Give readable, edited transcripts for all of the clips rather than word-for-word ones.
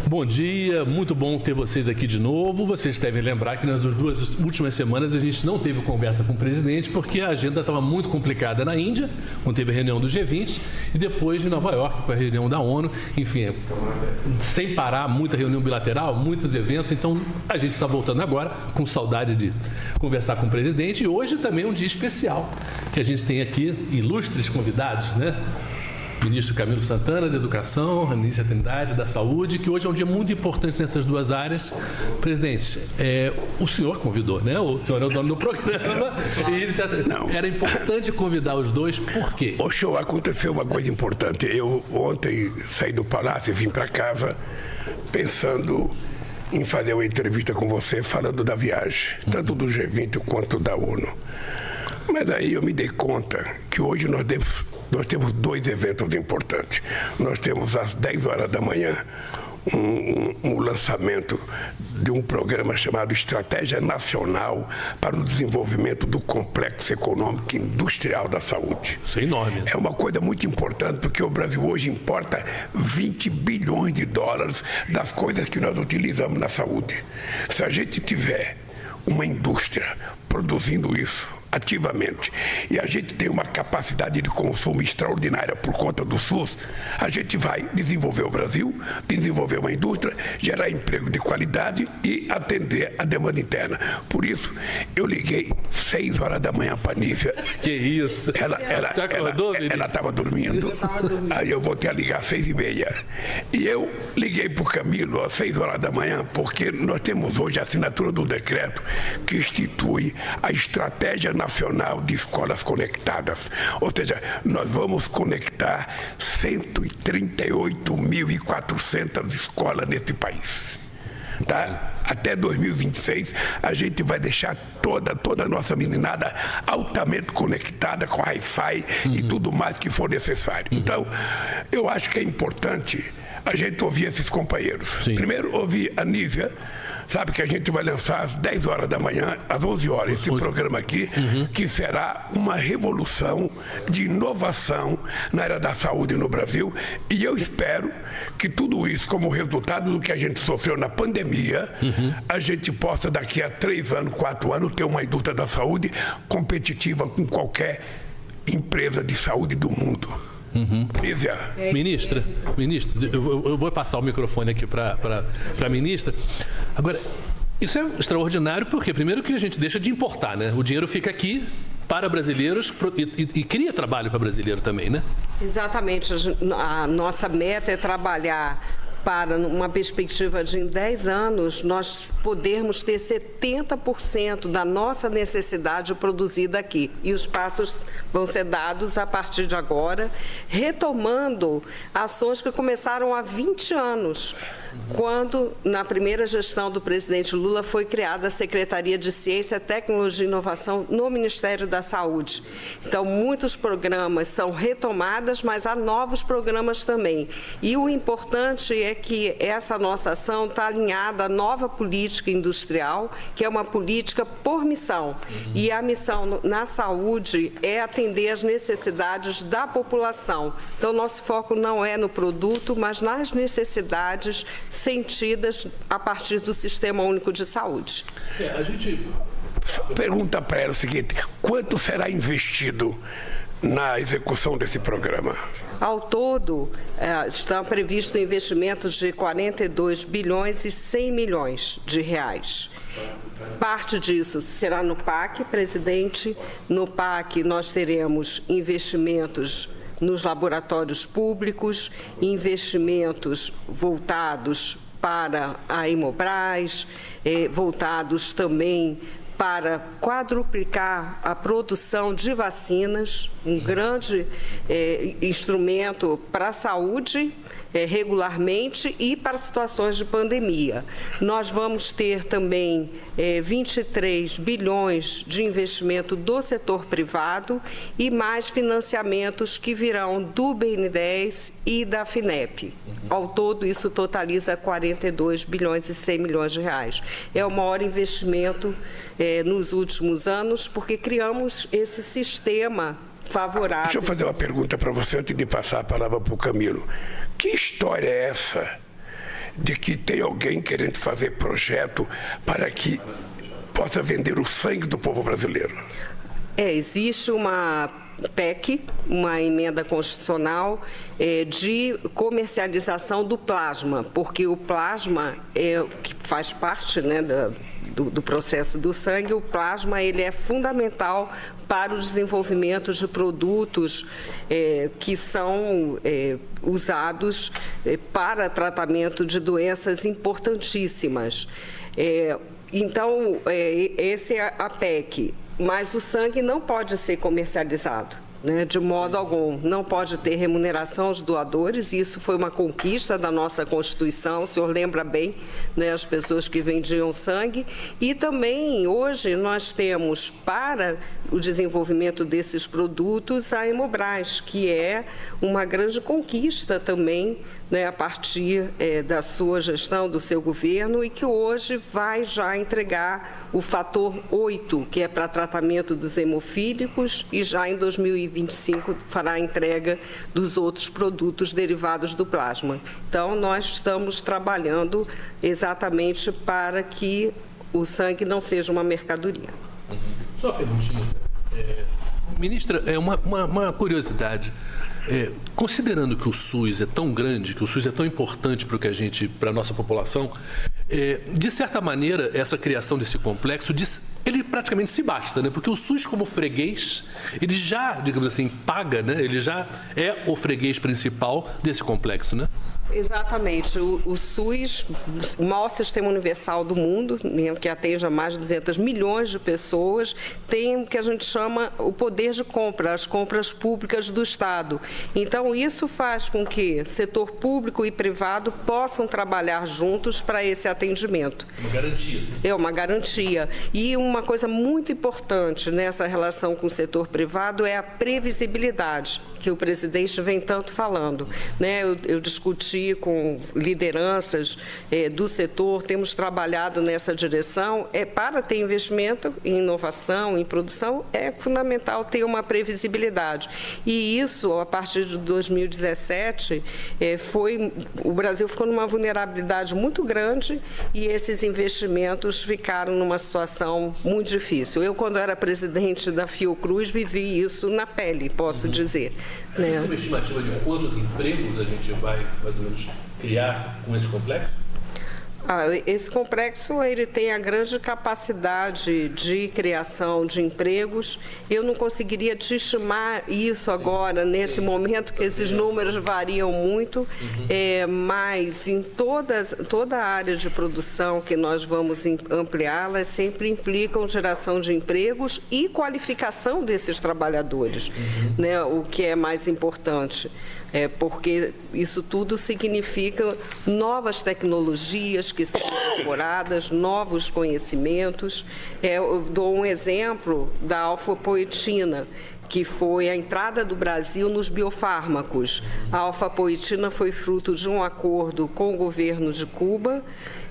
Bom dia, muito bom ter vocês aqui de novo. Vocês devem lembrar que nas 2 últimas semanas a gente não teve conversa com o presidente porque a agenda estava muito complicada na Índia, quando teve a reunião do G20, e depois de Nova York com a reunião da ONU. Enfim, sem parar, muita reunião bilateral, muitos eventos. Então a gente está voltando agora com saudade de conversar com o presidente. E hoje também é um dia especial, que a gente tem aqui ilustres convidados, né? Ministro Camilo Santana, da Educação, a ministra Trindade, da Saúde, que hoje é um dia muito importante nessas duas áreas. Presidente, o senhor convidou, né? O senhor é o dono do programa. E era importante convidar os dois, por quê? O show aconteceu uma coisa importante. Eu ontem saí do palácio e vim para casa pensando em fazer uma entrevista com você falando da viagem, tanto do G20 quanto da ONU. Mas aí eu me dei conta que hoje nós temos 2 eventos importantes. Nós temos às 10 horas da manhã um lançamento de um programa chamado Estratégia Nacional para o Desenvolvimento do Complexo Econômico e Industrial da Saúde. Isso é enorme. É uma coisa muito importante porque o Brasil hoje importa 20 bilhões de dólares das coisas que nós utilizamos na saúde. Se a gente tiver uma indústria produzindo isso ativamente e a gente tem uma capacidade de consumo extraordinária por conta do SUS, a gente vai desenvolver o Brasil, desenvolver uma indústria, gerar emprego de qualidade e atender a demanda interna. Por isso, eu liguei 6 horas da manhã para a Nívia. Que isso? Ela estava dormindo. Aí eu voltei a ligar às 6h30. E eu liguei para o Camilo às 6 horas da manhã, porque nós temos hoje a assinatura do decreto que institui a Estratégia Nacional de Escolas Conectadas. Ou seja, nós vamos conectar 138.400 escolas nesse país. Tá? Até 2026, a gente vai deixar toda a nossa meninada altamente conectada com Wi-Fi e tudo mais que for necessário. Então, eu acho que é importante a gente ouvir esses companheiros. Sim. Primeiro, ouvir a Nívia. Sabe que a gente vai lançar às 10 horas da manhã, às 11 horas, esse programa aqui, que será uma revolução de inovação na área da saúde no Brasil. E eu espero que tudo isso, como resultado do que a gente sofreu na pandemia, a gente possa, daqui a 3 anos, 4 anos, ter uma indústria da saúde competitiva com qualquer empresa de saúde do mundo. Ministra, eu vou passar o microfone aqui para a ministra. Agora, isso é extraordinário porque, primeiro, que a gente deixa de importar, né? O dinheiro fica aqui para brasileiros e cria trabalho para brasileiro também, né? Exatamente. A nossa meta é trabalhar para uma perspectiva de, em 10 anos, nós podermos ter 70% da nossa necessidade produzida aqui. E os passos vão ser dados a partir de agora, retomando ações que começaram há 20 anos, quando, na primeira gestão do presidente Lula, foi criada a Secretaria de Ciência, Tecnologia e Inovação no Ministério da Saúde. Então, muitos programas são retomados, mas há novos programas também. E o importante é que essa nossa ação está alinhada à nova política industrial, que é uma política por missão. E a missão na saúde é atender às necessidades da população. Então, nosso foco não é no produto, mas nas necessidades sentidas a partir do Sistema Único de Saúde. A gente pergunta para ela o seguinte: quanto será investido na execução desse programa? Ao todo, estão previstos investimentos de 42 bilhões e 100 milhões de reais. Parte disso será no PAC, presidente. No PAC, nós teremos investimentos nos laboratórios públicos, investimentos voltados para a Hemobras, voltados também para quadruplicar a produção de vacinas, um grande instrumento para a saúde regularmente e para situações de pandemia. Nós vamos ter também 23 bilhões de investimento do setor privado e mais financiamentos que virão do BNDES e da FINEP. Ao todo, isso totaliza 42 bilhões e 100 milhões de reais. É o maior investimento nos últimos anos, porque criamos esse sistema favorável. Deixa eu fazer uma pergunta para você antes de passar a palavra para o Camilo. Que história é essa de que tem alguém querendo fazer projeto para que possa vender o sangue do povo brasileiro. Existe uma PEC, uma emenda constitucional de comercialização do plasma, porque o plasma que faz parte, né, do processo do sangue. O plasma ele é fundamental para o desenvolvimento de produtos que são usados para tratamento de doenças importantíssimas. Então, essa é a PEC. Mas o sangue não pode ser comercializado, né, de modo algum. Não pode ter remuneração aos doadores. Isso foi uma conquista da nossa Constituição. O senhor lembra bem, né, as pessoas que vendiam sangue. E também, hoje, nós temos, para o desenvolvimento desses produtos, a Hemobras, que é uma grande conquista também, né, a partir da sua gestão, do seu governo, e que hoje vai já entregar o fator 8, que é para tratamento dos hemofílicos, e já em 2025 fará a entrega dos outros produtos derivados do plasma. Então, nós estamos trabalhando exatamente para que o sangue não seja uma mercadoria. Só uma perguntinha. Ministra, uma curiosidade. Considerando que o SUS é tão grande, que o SUS é tão importante para a nossa população, de certa maneira, essa criação desse complexo, ele praticamente se basta, né? Porque o SUS, como freguês, ele já, digamos assim, paga, né? Ele já é o freguês principal desse complexo, né? Exatamente. O SUS, o maior sistema universal do mundo, que atende a mais de 200 milhões de pessoas, tem o que a gente chama o poder de compra, as compras públicas do Estado. Então, isso faz com que setor público e privado possam trabalhar juntos para esse atendimento. Uma garantia. É uma garantia. E uma coisa muito importante nessa relação com o setor privado é a previsibilidade, que o presidente vem tanto falando, né? Eu discuti com lideranças do setor, temos trabalhado nessa direção. Para ter investimento em inovação, em produção, é fundamental ter uma previsibilidade. E isso, a partir de 2017, o Brasil ficou numa vulnerabilidade muito grande e esses investimentos ficaram numa situação muito difícil. Eu, quando era presidente da Fiocruz, vivi isso na pele, posso dizer. A gente tem uma estimativa de quantos empregos a gente vai, mais ou menos, criar com esse complexo? Esse complexo ele tem a grande capacidade de criação de empregos. Eu não conseguiria te estimar isso agora, nesse momento, que esses números variam muito, mas em toda a área de produção que nós vamos ampliá-las, sempre implicam geração de empregos e qualificação desses trabalhadores, né, o que é mais importante. Porque isso tudo significa novas tecnologias que são incorporadas, novos conhecimentos. Eu dou um exemplo da alfapoetina, que foi a entrada do Brasil nos biofármacos. A alfapoetina foi fruto de um acordo com o governo de Cuba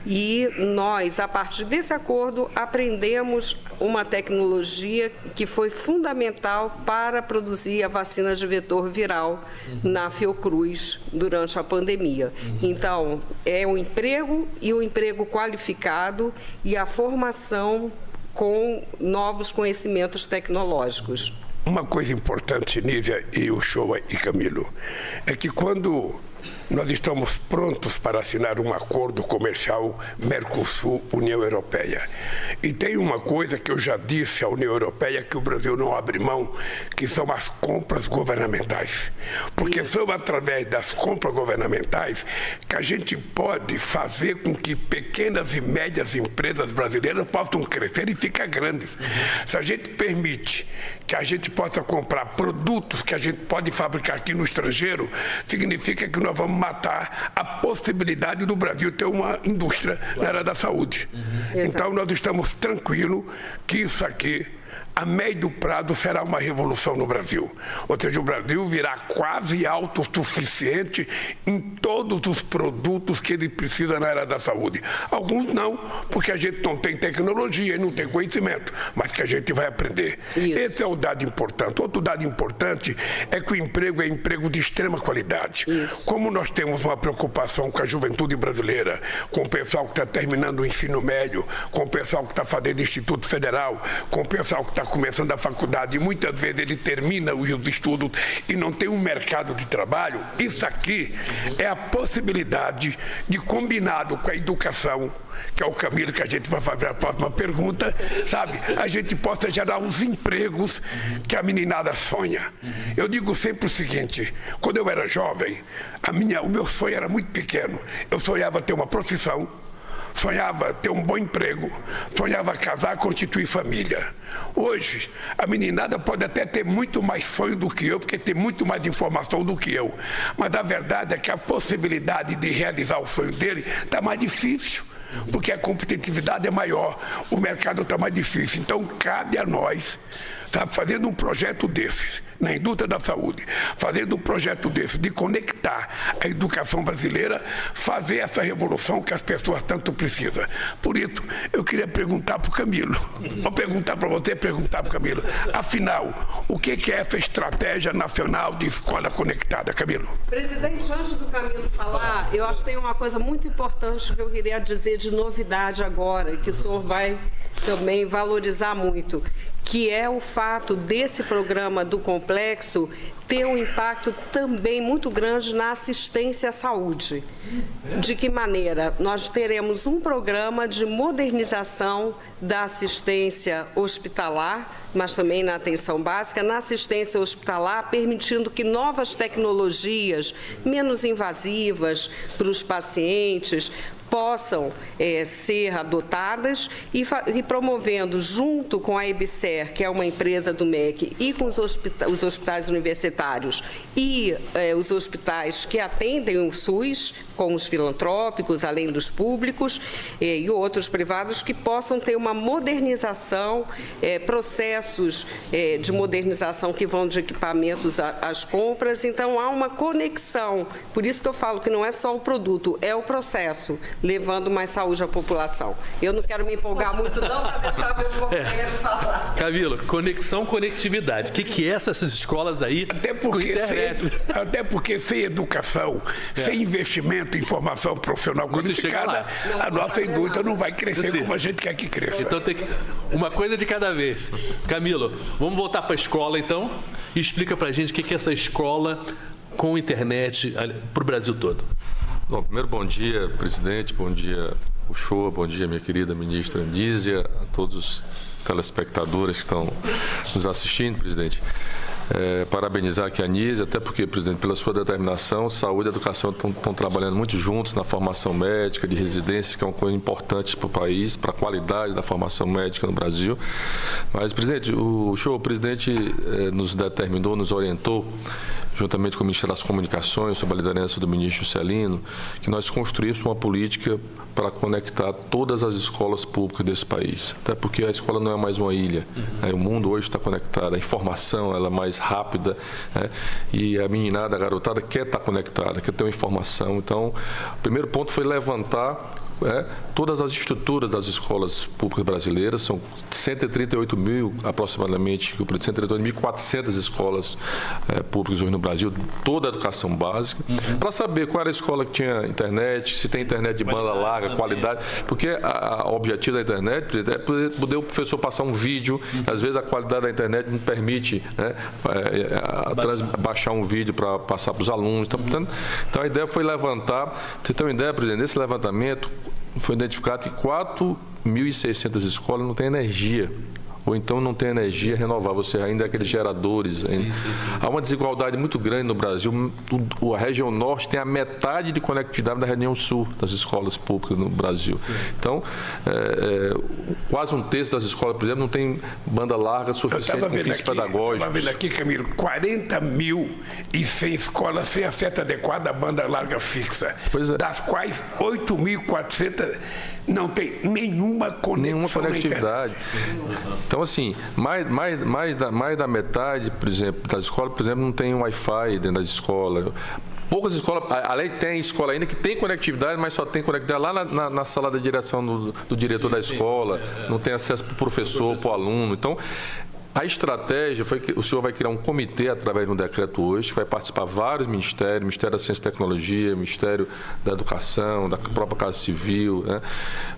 e nós, a partir desse acordo, aprendemos uma tecnologia que foi fundamental para produzir a vacina de vetor viral na Fiocruz durante a pandemia. Então, é o emprego e o emprego qualificado e a formação com novos conhecimentos tecnológicos. Uma coisa importante, Nívia e Uchoa e Camilo, é que quando nós estamos prontos para assinar um acordo comercial Mercosul-União Europeia. E tem uma coisa que eu já disse à União Europeia que o Brasil não abre mão, que são as compras governamentais. Porque são através das compras governamentais que a gente pode fazer com que pequenas e médias empresas brasileiras possam crescer e ficar grandes. Se a gente permite que a gente possa comprar produtos que a gente pode fabricar aqui no estrangeiro, significa que nós vamos matar a possibilidade do Brasil ter uma indústria na área da saúde. Então, nós estamos tranquilos que isso aqui, a médio prazo será uma revolução no Brasil. Ou seja, o Brasil virá quase autossuficiente em todos os produtos que ele precisa na área da saúde. Alguns não, porque a gente não tem tecnologia e não tem conhecimento, mas que a gente vai aprender. Isso. Esse é o dado importante. Outro dado importante é que o emprego é emprego de extrema qualidade. Isso. Como nós temos uma preocupação com a juventude brasileira, com o pessoal que está terminando o ensino médio, com o pessoal que está fazendo Instituto Federal, com o pessoal que está começando a faculdade, e muitas vezes ele termina os estudos e não tem um mercado de trabalho, isso aqui é a possibilidade de, combinado com a educação, que é o caminho que a gente vai fazer a próxima pergunta, sabe? A gente possa gerar os empregos que a meninada sonha. Eu digo sempre o seguinte, quando eu era jovem, o meu sonho era muito pequeno. Eu sonhava ter uma profissão, sonhava ter um bom emprego, sonhava casar, constituir família. Hoje, a meninada pode até ter muito mais sonho do que eu, porque tem muito mais informação do que eu. Mas a verdade é que a possibilidade de realizar o sonho dele está mais difícil, porque a competitividade é maior, o mercado está mais difícil. Então, cabe a nós, sabe, fazendo um projeto desses, na indústria da saúde, fazendo um projeto desse, de conectar a educação brasileira, fazer essa revolução que as pessoas tanto precisam. Por isso, eu queria perguntar para o Camilo, vou perguntar para você, perguntar para o Camilo, afinal, o que é essa estratégia nacional de escola conectada, Camilo? Presidente, antes do Camilo falar, eu acho que tem uma coisa muito importante que eu queria dizer de novidade agora, que o senhor vai também valorizar muito, que é o fato desse programa do complexo ter um impacto também muito grande na assistência à saúde. De que maneira? Nós teremos um programa de modernização da assistência hospitalar, mas também na atenção básica, na assistência hospitalar, permitindo que novas tecnologias menos invasivas para os pacientes possam ser adotadas e promovendo, junto com a EBSER, que é uma empresa do MEC, e com os hospitais universitários e os hospitais que atendem o SUS, com os filantrópicos, além dos públicos e outros privados, que possam ter uma modernização, processos de modernização que vão de equipamentos às compras. Então, há uma conexão. Por isso que eu falo que não é só o produto, é o processo, levando mais saúde à população. Eu não quero me empolgar muito, não, para deixar meu companheiro falar. Camilo, conexão, conectividade. O que é essas escolas aí com internet? Até porque sem educação, sem investimento em formação profissional qualificada, a nossa indústria não vai crescer como a gente quer que cresça. Então tem que... uma coisa de cada vez. Camilo, vamos voltar para a escola então e explica para a gente o que é essa escola com internet para o Brasil todo. Bom, primeiro, bom dia, presidente, bom dia, Uchoa, bom dia, minha querida ministra Anísia, a todos os telespectadores que estão nos assistindo, presidente. Parabenizar aqui a Anísia, até porque, presidente, pela sua determinação, saúde e educação estão trabalhando muito juntos na formação médica de residência, que é uma coisa importante para o país, para a qualidade da formação médica no Brasil. Mas, presidente, o presidente nos determinou, nos orientou, juntamente com o Ministério das Comunicações, sob a liderança do ministro Juscelino, que nós construíssemos uma política para conectar todas as escolas públicas desse país. Até porque a escola não é mais uma ilha. O mundo hoje está conectado, a informação ela é mais rápida, e a meninada, a garotada quer estar conectada, quer ter uma informação. Então, o primeiro ponto foi levantar todas as estruturas das escolas públicas brasileiras, são 138 mil aproximadamente, 138.400 escolas públicas hoje no Brasil, toda a educação básica, para saber qual era a escola que tinha internet, se tem internet de banda larga, qualidade, porque o objetivo da internet é poder o professor passar um vídeo, às vezes a qualidade da internet não permite baixar um vídeo para passar para os alunos, então a ideia foi levantar, você tem uma ideia, presidente, nesse levantamento foi identificado que 4.600 escolas não têm energia, ou então não tem energia renovável, você ainda é aqueles geradores. Sim. Há uma desigualdade muito grande no Brasil. A região norte tem a metade de conectividade da região sul das escolas públicas no Brasil. Sim. Então, quase um terço das escolas, por exemplo, não tem banda larga suficiente com fins pedagógicos. Estava vendo aqui, Camilo, 40.100 escolas sem acesso adequado à banda larga fixa, das quais 8.400 não tem nenhuma conexão na conectividade. Então, assim, mais da metade, por exemplo, das escolas, por exemplo, não tem Wi-Fi dentro das escolas. Poucas escolas, além tem escola ainda que tem conectividade, mas só tem conectividade lá na sala da direção do diretor da escola, não tem acesso para o professor, para o aluno. Então, a estratégia foi que o senhor vai criar um comitê através de um decreto hoje, que vai participar vários ministérios, Ministério da Ciência e Tecnologia, Ministério da Educação, da própria Casa Civil, né?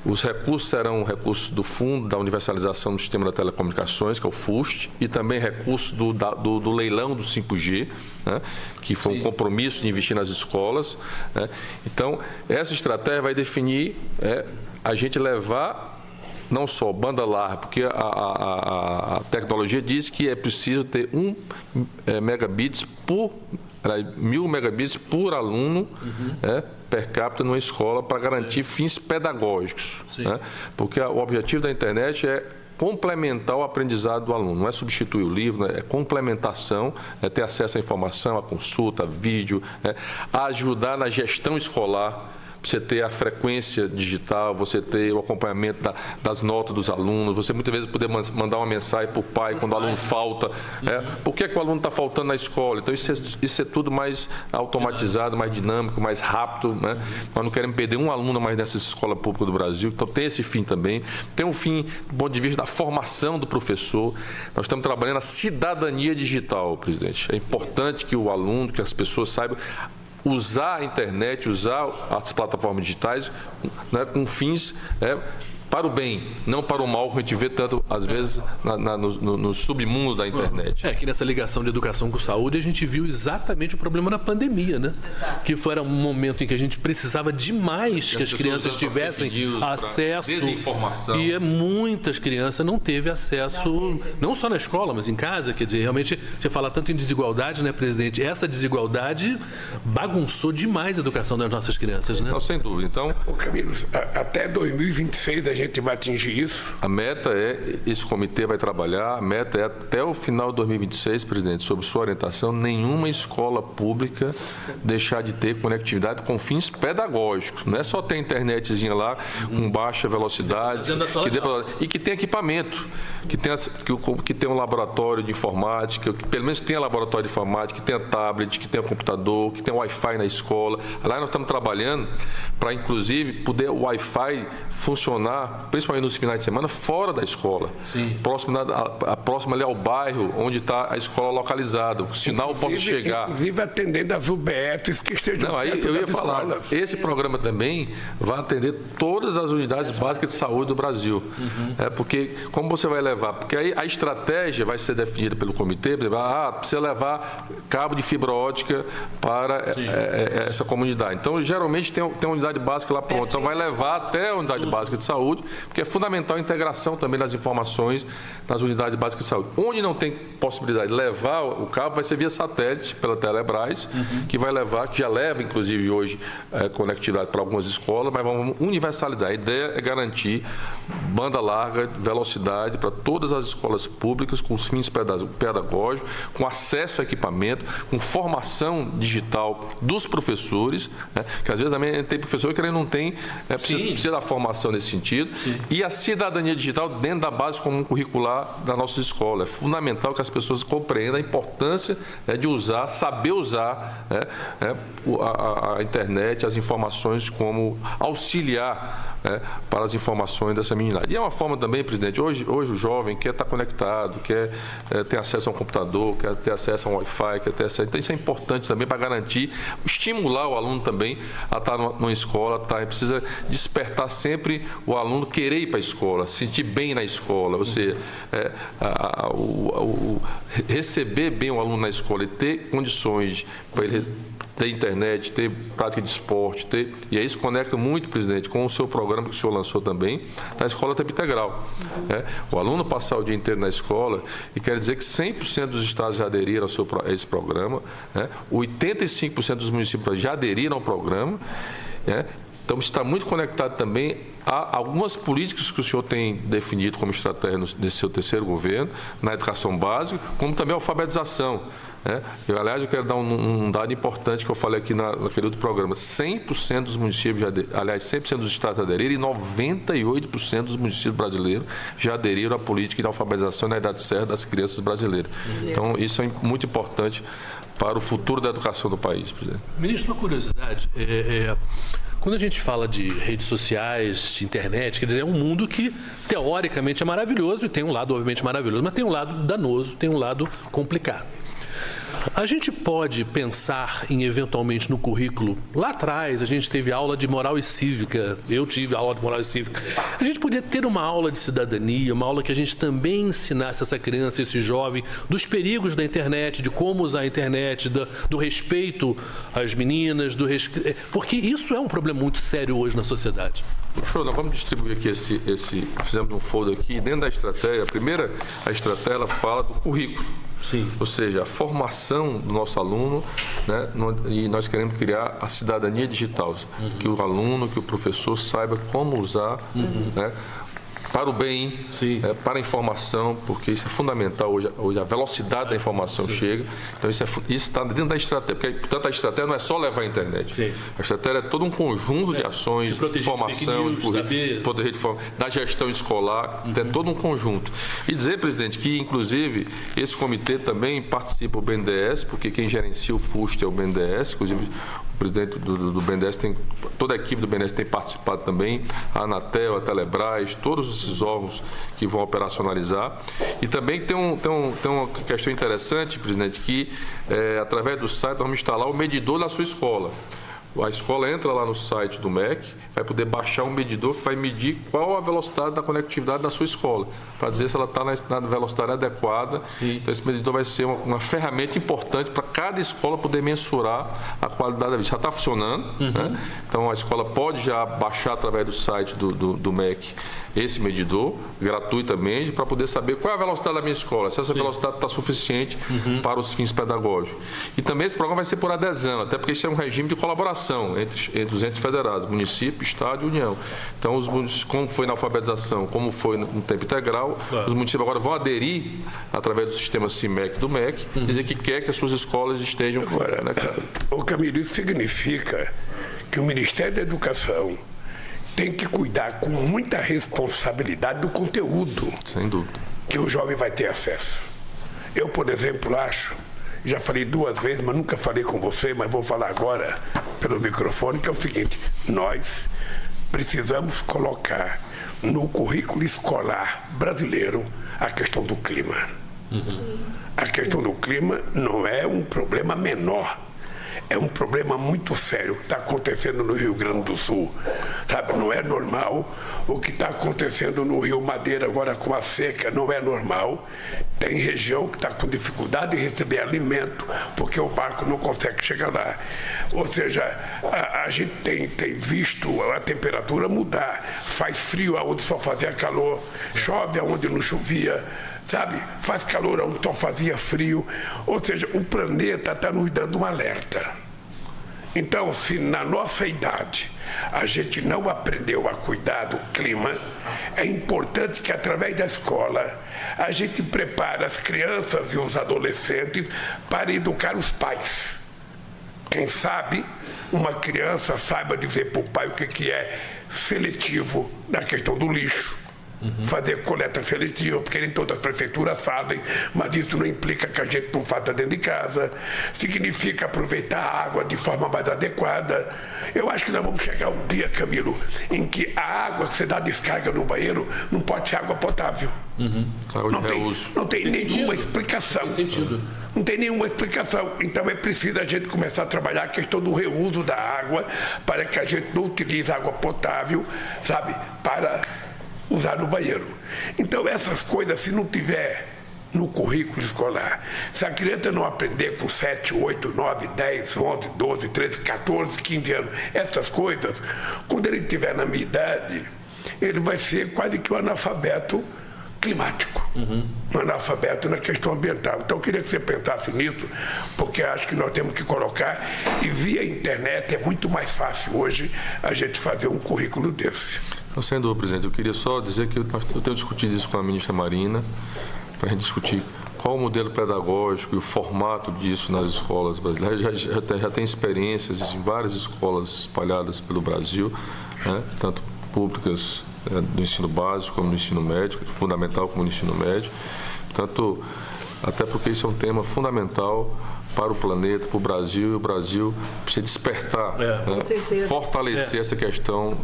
Os recursos serão recursos do Fundo da Universalização do Sistema de Telecomunicações, que é o FUST, e também recursos do leilão do 5G, né? Que foi um compromisso de investir nas escolas, né? Então, essa estratégia vai definir a gente levar não só banda larga, porque a tecnologia diz que é preciso ter 1 megabits por 1.000 megabits por aluno per capita numa escola para garantir fins pedagógicos, né? Porque o objetivo da internet é complementar o aprendizado do aluno, não é substituir o livro, né? É complementação, é ter acesso à informação, à consulta, a vídeo, a ajudar na gestão escolar. Você ter a frequência digital, você ter o acompanhamento das notas dos alunos, você muitas vezes poder mandar uma mensagem para o pai quando o aluno falta. Por que o aluno está faltando na escola? Então, isso é tudo mais automatizado, mais dinâmico, mais rápido, né? Nós não queremos perder um aluno mais nessa escola pública do Brasil, então tem esse fim também. Tem um fim do ponto de vista da formação do professor. Nós estamos trabalhando a cidadania digital, presidente. É importante que o aluno, que as pessoas saibam usar a internet, usar as plataformas digitais, né, com fins para o bem, não para o mal, que a gente vê tanto, às vezes, no submundo da internet. Que nessa ligação de educação com saúde, a gente viu exatamente o problema na pandemia, né? Exato. Que foi um momento em que a gente precisava demais que as crianças tivessem acesso. Desinformação. E muitas crianças não teve acesso, não só na escola, mas em casa. Quer dizer, realmente, você fala tanto em desigualdade, né, presidente? Essa desigualdade bagunçou demais a educação das nossas crianças, né? Não, sem dúvida. Então, Camilo, até 2026 a gente vai atingir isso? A meta esse comitê vai trabalhar, a meta é até o final de 2026, presidente, sob sua orientação, nenhuma escola pública deixar de ter conectividade com fins pedagógicos. Não é só ter internetzinha lá com baixa velocidade, e que tem equipamento, que tem um laboratório de informática, que pelo menos tenha laboratório de informática, que tenha tablet, que tenha computador, que tenha Wi-Fi na escola. Lá nós estamos trabalhando para, inclusive, poder o Wi-Fi funcionar, principalmente nos finais de semana, fora da escola. Próximo ali ao bairro onde está a escola localizada. O sinal pode chegar. Inclusive atendendo as UBSs que estejam perto eu ia falar, escolas. Esse programa também vai atender todas as unidades básicas de saúde do Brasil. Porque como você vai levar? Porque aí a estratégia vai ser definida pelo comitê, precisa levar cabo de fibra ótica para essa comunidade. Então, geralmente tem uma unidade básica lá pronta. Então, vai levar até a unidade básica de saúde, porque é fundamental a integração também das informações nas unidades básicas de saúde. Onde não tem possibilidade de levar o cabo, vai ser via satélite, pela Telebrás, que vai levar, que já leva, inclusive, hoje, conectividade para algumas escolas, mas vamos universalizar. A ideia é garantir banda larga, velocidade para todas as escolas públicas, com os fins pedagógicos, com acesso a equipamento, com formação digital dos professores, né? Que às vezes também tem professor que ele não tem, precisa da formação nesse sentido. E a cidadania digital dentro da base comum curricular da nossa escola. É fundamental que as pessoas compreendam a importância de usar, saber usar a internet, as informações como auxiliar para as informações dessa meninada. E é uma forma também, presidente, hoje o jovem quer estar conectado, quer ter acesso a um computador, quer ter acesso a um Wi-Fi, quer ter acesso... Então isso é importante também para garantir, estimular o aluno também a estar numa escola, precisa despertar sempre o aluno querer ir para a escola, sentir bem na escola, ou seja, receber bem o aluno na escola e ter condições para ele ter internet, ter prática de esporte, e aí isso conecta muito, presidente, com o seu programa que o senhor lançou também, da Escola Tempo Integral. O aluno passar o dia inteiro na escola, e quer dizer que 100% dos estados já aderiram a esse programa, 85% dos municípios já aderiram ao programa, Então, está muito conectado também a algumas políticas que o senhor tem definido como estratégia nesse seu terceiro governo, na educação básica, como também a alfabetização. Aliás, eu quero dar um dado importante que eu falei aqui naquele outro programa. 100% dos municípios, 100% dos estados aderiram e 98% dos municípios brasileiros já aderiram à política de alfabetização na idade certa das crianças brasileiras. Então, isso é muito importante para o futuro da educação do país, presidente. Ministro, uma curiosidade. Quando a gente fala de redes sociais, internet, quer dizer, é um mundo que teoricamente é maravilhoso e tem um lado, obviamente, maravilhoso, mas tem um lado danoso, tem um lado complicado. A gente pode pensar em, eventualmente, no currículo. Lá atrás, a gente teve aula de moral e cívica. Eu tive aula de moral e cívica. A gente podia ter uma aula de cidadania, uma aula que a gente também ensinasse essa criança, esse jovem, dos perigos da internet, de como usar a internet, do respeito às meninas, porque isso é um problema muito sério hoje na sociedade. Show, nós vamos distribuir aqui fizemos um folder aqui, dentro da estratégia, a estratégia ela fala do currículo. Sim. Ou seja, a formação do nosso aluno, né, e nós queremos criar a cidadania digital, que o aluno, que o professor saiba como usar, né, para o bem, para a informação, porque isso é fundamental hoje a velocidade da informação chega, então isso está dentro da estratégia, porque, portanto, a estratégia não é só levar a internet. Sim. A estratégia é todo um conjunto de ações, de formação, da gestão escolar, tem todo um conjunto. E dizer, presidente, que inclusive esse comitê também participa do BNDES, porque quem gerencia o FUST é o BNDES, inclusive o presidente do BNDES toda a equipe do BNDES tem participado também, a Anatel, a Telebrás, todos esses órgãos que vão operacionalizar. E também tem uma questão interessante, presidente, que através do site nós vamos instalar o medidor da sua escola. A escola entra lá no site do MEC, vai poder baixar um medidor que vai medir qual a velocidade da conectividade da sua escola, para dizer se ela está na velocidade adequada. Sim. Então, esse medidor vai ser uma ferramenta importante para cada escola poder mensurar a qualidade da vida. Já está funcionando, né? Então, a escola pode já baixar através do site do MEC esse medidor, gratuitamente, para poder saber qual é a velocidade da minha escola, se essa velocidade está suficiente para os fins pedagógicos. E também esse programa vai ser por adesão, até porque isso é um regime de colaboração entre os entes federados, município, estado e União. Então, como foi na alfabetização, como foi no tempo integral, os municípios agora vão aderir, através do sistema CIMEC do MEC, dizer que quer que as suas escolas estejam... Agora, Camilo, isso significa que o Ministério da Educação tem que cuidar com muita responsabilidade do conteúdo. Sem dúvida. Que o jovem vai ter acesso. Eu, por exemplo, acho, já falei 2 vezes, mas nunca falei com você, mas vou falar agora pelo microfone, que é o seguinte: nós precisamos colocar no currículo escolar brasileiro a questão do clima. A questão do clima não é um problema menor. É um problema muito sério o que está acontecendo no Rio Grande do Sul, sabe? Não é normal. O que está acontecendo no Rio Madeira agora com a seca não é normal. Tem região que está com dificuldade de receber alimento porque o barco não consegue chegar lá. Ou seja, a gente tem visto a temperatura mudar. Faz frio aonde só fazia calor, chove aonde não chovia. Sabe, faz calor onde só fazia frio. Ou seja, o planeta está nos dando um alerta. Então, se na nossa idade a gente não aprendeu a cuidar do clima, é importante que através da escola a gente prepare as crianças e os adolescentes para educar os pais. Quem sabe uma criança saiba dizer para o pai o que é seletivo na questão do lixo. Fazer coleta seletiva, porque nem todas as prefeituras fazem, mas isso não implica que a gente não faça dentro de casa. Significa aproveitar a água de forma mais adequada. Eu acho que nós vamos chegar um dia, Camilo, em que a água que você dá descarga no banheiro não pode ser água potável. Não tem nenhuma explicação. Não tem nenhuma explicação. Então é preciso a gente começar a trabalhar a questão do reuso da água, para que a gente não utilize água potável, sabe, para usar no banheiro. Então, essas coisas, se não tiver no currículo escolar, se a criança não aprender com 7, 8, 9, 10, 11, 12, 13, 14, 15 anos, essas coisas, quando ele estiver na minha idade, ele vai ser quase que um analfabeto climático, um analfabeto na questão ambiental. Então, eu queria que você pensasse nisso, porque acho que nós temos que colocar, e via internet é muito mais fácil hoje a gente fazer um currículo desse. Então, sem dúvida, presidente, eu queria só dizer que eu tenho discutido isso com a ministra Marina, para a gente discutir qual o modelo pedagógico e o formato disso nas escolas brasileiras. Já tem experiências em várias escolas espalhadas pelo Brasil, né? Tanto públicas no ensino básico como no ensino médio, fundamental como no ensino médio. Portanto, até porque isso é um tema fundamental para o planeta, para o Brasil, e o Brasil precisa despertar, né? Fortalecer essa questão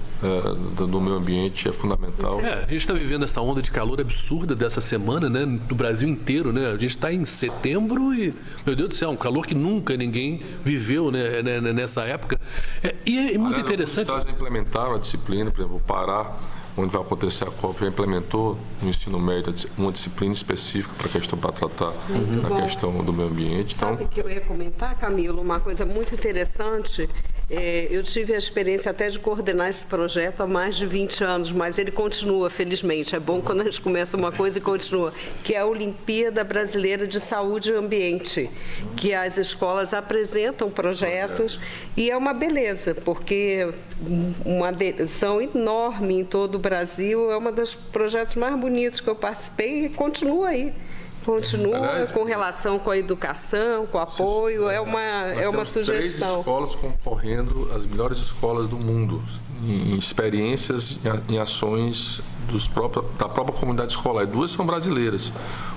do meio ambiente é fundamental. A gente está vivendo essa onda de calor absurda dessa semana, né, no Brasil inteiro, né? A gente está em setembro e, meu Deus do céu, um calor que nunca ninguém viveu, né, nessa época. E é muito interessante. Os estados implementaram a disciplina, por exemplo, o Pará, onde vai acontecer a COP, já implementou no ensino médio uma disciplina específica para tratar a questão do meio ambiente. Sabe o que eu ia comentar, Camilo? Uma coisa muito interessante. Eu tive a experiência até de coordenar esse projeto há mais de 20 anos, mas ele continua, felizmente. É bom quando a gente começa uma coisa e continua, que é a Olimpíada Brasileira de Saúde e Ambiente, que as escolas apresentam projetos e é uma beleza, porque uma adesão enorme em todo o Brasil, é um dos projetos mais bonitos que eu participei e continua aí. Continua. Aliás, com relação com a educação, com o apoio, é uma sugestão. 3 escolas concorrendo às melhores escolas do mundo, em experiências, em ações da própria comunidade escolar. E 2 são brasileiras.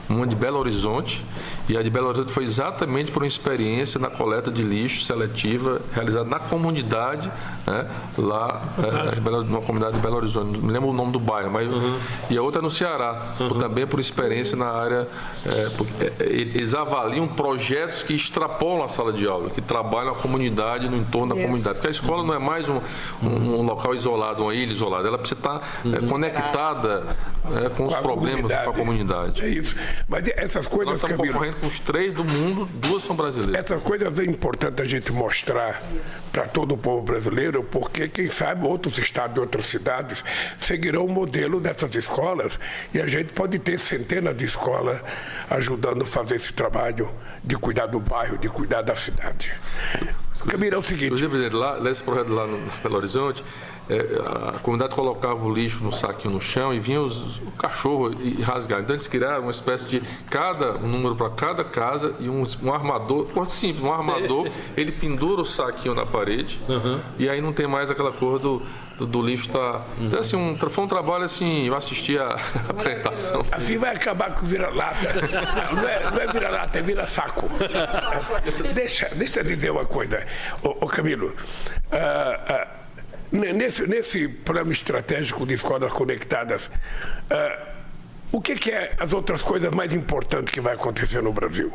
Uma de Belo Horizonte, e a de Belo Horizonte foi exatamente por uma experiência na coleta de lixo seletiva realizada na comunidade, né, lá, numa comunidade de Belo Horizonte. Não me lembro o nome do bairro, mas e a outra é no Ceará, também por experiência na área. Eles avaliam projetos que extrapolam a sala de aula, que trabalham a comunidade no entorno da comunidade. Porque a escola não é mais um local isolado, uma ilha isolada, ela precisa estar conectada com os problemas com a comunidade. É isso. Mas essas coisas, nós estamos concorrendo com os 3 do mundo, 2 são brasileiras. Essas coisas é importante a gente mostrar para todo o povo brasileiro, porque, quem sabe, outros estados e outras cidades seguirão o modelo dessas escolas e a gente pode ter centenas de escolas ajudando a fazer esse trabalho de cuidar do bairro, de cuidar da cidade. Camilo, é o seguinte... Inclusive, nesse projeto lá no Belo Horizonte, a comunidade colocava o lixo no saquinho no chão e vinha o cachorro e rasgar. Então eles criaram uma espécie de um número para cada casa e um armador, simples, um armador, ele pendura o saquinho na parede e aí não tem mais aquela cor do lixo tá. Então, assim, foi um trabalho assim, eu assisti a apresentação. Assim vai acabar com vira-lata. Não é vira-lata, é vira-saco. Deixa eu dizer uma coisa, ô Camilo. Nesse plano estratégico de escolas conectadas, o que é as outras coisas mais importantes que vai acontecer no Brasil?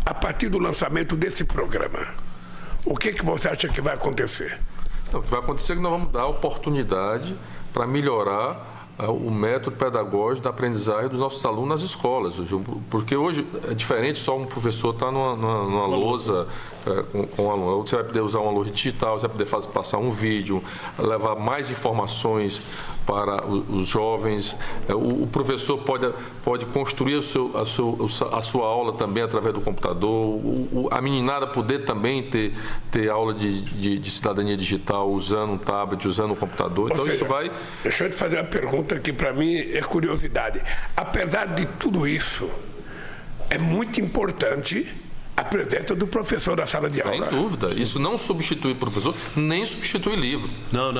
A partir do lançamento desse programa, o que você acha que vai acontecer? O que vai acontecer é que nós vamos dar oportunidade para melhorar o método pedagógico da aprendizagem dos nossos alunos nas escolas. Porque hoje é diferente, só um professor estar numa lousa com o aluno. Você vai poder usar uma lousa digital, você vai poder passar um vídeo, levar mais informações para os jovens. O professor pode construir a sua aula também através do computador. A meninada poder também ter aula de cidadania digital usando um tablet, usando um computador. Então, isso vai... Deixa eu te fazer uma pergunta que para mim é curiosidade. Apesar de tudo isso, é muito importante a presença do professor na sala de aula. Sem dúvida. Isso não substitui professor, nem substitui livro. Não.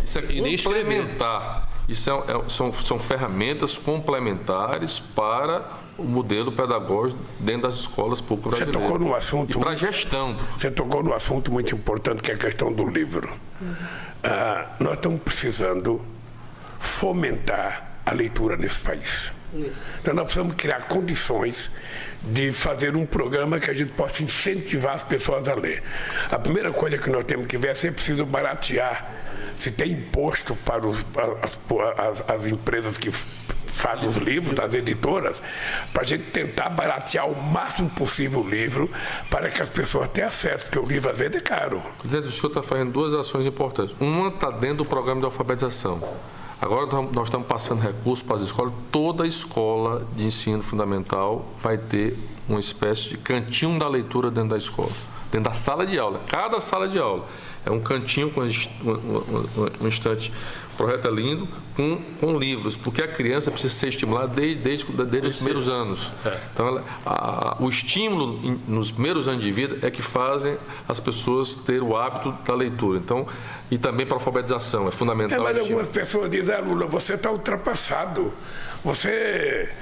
Isso é complementar. Isso são ferramentas complementares para o modelo pedagógico dentro das escolas públicas brasileiras. Você tocou num assunto... E para a gestão. Você tocou num assunto muito importante, que é a questão do livro. Nós estamos precisando fomentar a leitura nesse país. Então, nós precisamos criar condições de fazer um programa que a gente possa incentivar as pessoas a ler. A primeira coisa que nós temos que ver é se é preciso baratear, se tem imposto para as empresas que fazem os livros, as editoras, para a gente tentar baratear o máximo possível o livro para que as pessoas tenham acesso, porque o livro às vezes é caro. O senhor está fazendo 2 ações importantes. Uma está dentro do programa de alfabetização. Agora nós estamos passando recursos para as escolas. Toda escola de ensino fundamental vai ter uma espécie de cantinho da leitura dentro da escola, dentro da sala de aula. Cada sala de aula é um cantinho com um estante projetalindo com livros, porque a criança precisa ser estimulada desde os primeiros anos. Então, o estímulo nos primeiros anos de vida é que fazem as pessoas ter o hábito da leitura. Então, e também para a alfabetização, é fundamental. Mas algumas pessoas dizem, Lula, você está ultrapassado. Você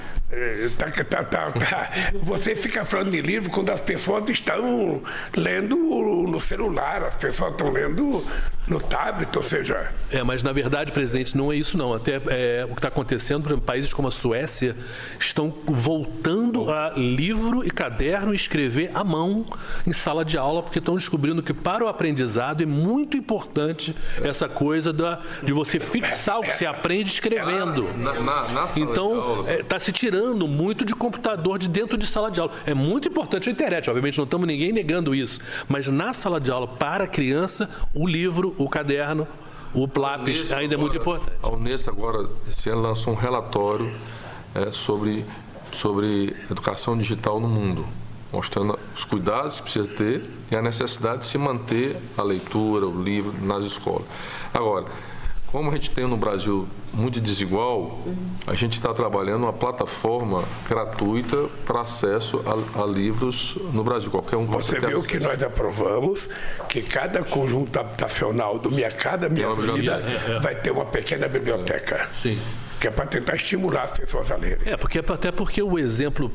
você fica falando de livro quando as pessoas estão lendo no celular, as pessoas estão lendo no tablet, ou seja... Mas na verdade, presidente, não é isso não. Até o que está acontecendo, por exemplo, países como a Suécia estão voltando a livro e caderno e escrever à mão em sala de aula, porque estão descobrindo que para o aprendizado é muito importante essa coisa de você fixar o que você aprende escrevendo. Então, está se tirando muito de computador de dentro de sala de aula. É muito importante a internet, obviamente não estamos ninguém negando isso, mas na sala de aula, para a criança, o livro, o caderno, o lápis ainda é muito importante. A Unesco agora, esse ano, lançou um relatório sobre educação digital no mundo, mostrando os cuidados que precisa ter e a necessidade de se manter a leitura, o livro nas escolas. Agora, como a gente tem no Brasil muito desigual, a gente está trabalhando uma plataforma gratuita para acesso a livros no Brasil. Qualquer um Você viu que nós aprovamos que cada conjunto habitacional do Minha Casa Minha Vida vai ter uma pequena biblioteca. Sim. Que é para tentar estimular as pessoas a lerem. Até porque o exemplo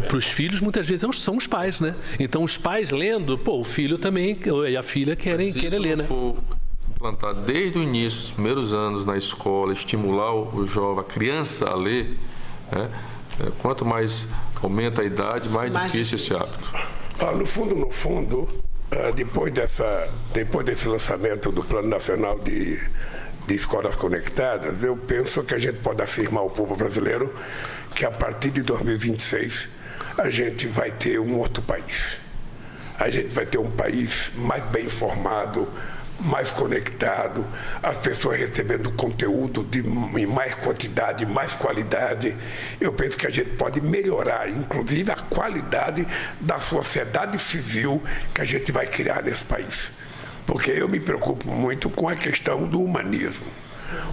para os filhos muitas vezes são os pais, né? Então os pais lendo, o filho também e a filha querem ler, né? Implantar desde o início, os primeiros anos na escola, estimular o jovem, a criança a ler, quanto mais aumenta a idade, mais difícil esse hábito. No fundo, depois desse lançamento do Plano Nacional de Escolas Conectadas, eu penso que a gente pode afirmar ao povo brasileiro que a partir de 2026 a gente vai ter um outro país. A gente vai ter um país mais bem informado, mais conectado, as pessoas recebendo conteúdo em mais quantidade, mais qualidade. Eu penso que a gente pode melhorar, inclusive, a qualidade da sociedade civil que a gente vai criar nesse país. Porque eu me preocupo muito com a questão do humanismo.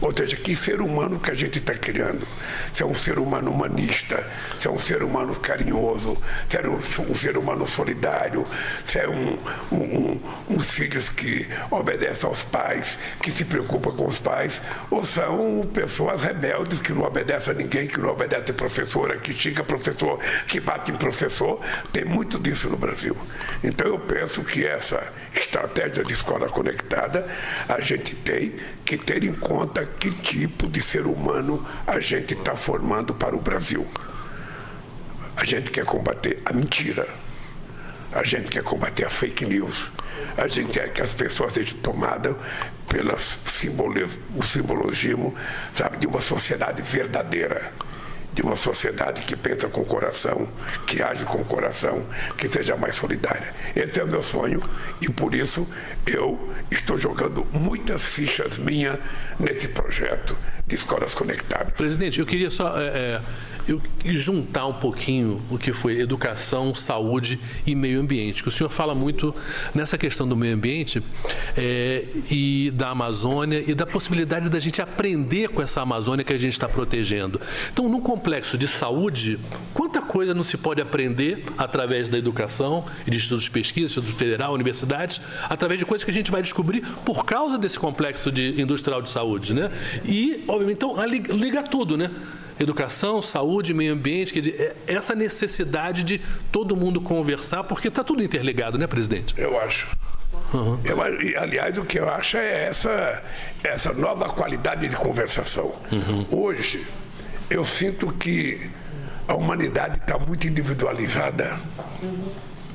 Ou seja, que ser humano que a gente está criando? Se é um ser humano humanista, se é um ser humano carinhoso, se é um ser humano solidário, se é uns filhos que obedecem aos pais, que se preocupam com os pais, ou são pessoas rebeldes que não obedecem a ninguém, que não obedecem a professora, que xinga professor, que bate em professor. Tem muito disso no Brasil. Então eu penso que essa estratégia de escola conectada, a gente tem que ter em conta que tipo de ser humano a gente está formando para o Brasil. A gente quer combater a mentira, a gente quer combater a fake news, a gente quer que as pessoas sejam tomadas pelo simbologismo, sabe, de uma sociedade verdadeira, de uma sociedade que pensa com o coração, que age com o coração, que seja mais solidária. Esse é o meu sonho e por isso eu estou jogando muitas fichas minhas nesse projeto de escolas conectadas. Presidente, eu queria só juntar um pouquinho o que foi educação, saúde e meio ambiente, que o senhor fala muito nessa questão do meio ambiente e da Amazônia e da possibilidade da gente aprender com essa Amazônia que a gente está protegendo. Então, no complexo de saúde, quanta coisa não se pode aprender através da educação e de institutos de pesquisa, Instituto Federal, universidades, através de coisas que a gente vai descobrir por causa desse complexo industrial de saúde, né? E, obviamente, então, liga tudo, né? Educação, saúde, meio ambiente, quer dizer, essa necessidade de todo mundo conversar, porque está tudo interligado, né, presidente? Eu acho. Uhum. Aliás, o que eu acho é essa nova qualidade de conversação. Uhum. Hoje, eu sinto que a humanidade está muito individualizada.